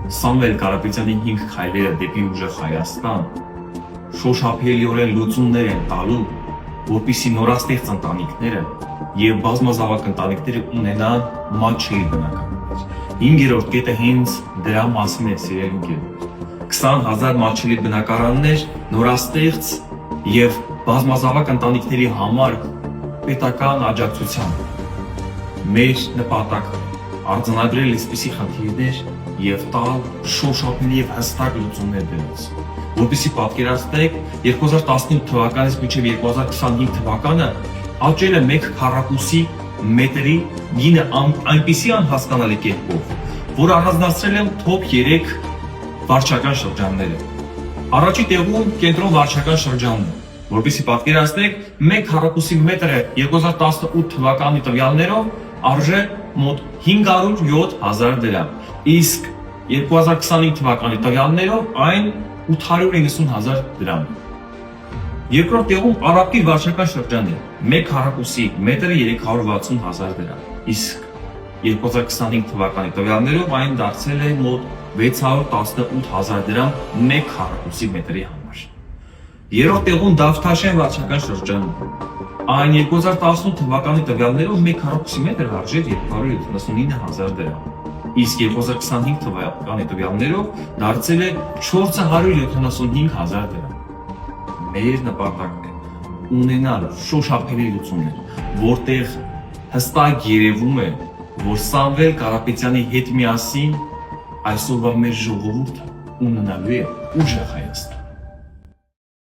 Սամվել Կարապետյանի 5 քայլերը դեպի ուժեղ Հայաստան շոշափելիորեն լուծումներ են տալու, որպեսզի նորաստեղծ ընտանիքները եւ բազմազավակ ընտանիքները ունենան մատչելի բնակարաններ։ 5-րդ կետը հենց դրա մասին է, սիրելի ընկերներ։ 20,000 մատչելի բնակարաններ նորաստեղծ եւ բազմազավակ ընտանիքների համար պետական աջակցությամբ։ Մեր նպատակը արձանագրել այսպիսի խնդիրներ եւ տալ շոշափելի եւ հստակ լուծումներ դրանց, որպեսզի պատկերացնեք 2018 թվականից մինչև 2025 թվականը աճել է 1 քառակուսի մետրի գինը այնպիսի անհասկանալի կերպով, որ առանձնացրել են top 3 վարչական շրջանները։ Առաջի տեղում կենտրոն վարչական շրջանն է, որպեսզի պատկերացնեք 1 քառակուսի մետրը 2018 թվականի տվյալներով արժե մոտ 507,000 դրամ, իսկ 2025 թվականի տվյալներով այն 890,000 դրամ։ Երկրորդ տեղում Արաբկիր վարչական շրջանն է, 1 քառակուսի մետրը 360,000 դրամ, իսկ 2025 թվականի տվյալներով այն դարձել է մոտ 618,000 դրամ 1 քառակուսի մետրի համար։ Երրորդ տեղում Դավթաշեն վարչական շրջանն է, այն 2018 թվականի տվյալներով 1 քառակուսի մետր արժեր 279,000 դրամ, իսկ 2025 թվականի տվյալներով դարձել է 475,000 դրամ։ Մեր նպատակն է ունենալ շոշափելի լուծումներ, որտեղ հստակ երևում է, որ Սամվել Կարապետյանի հետ միասին այսօրվա մեր ժողովուրդը ունենալու է ուժեղ Հայաստան։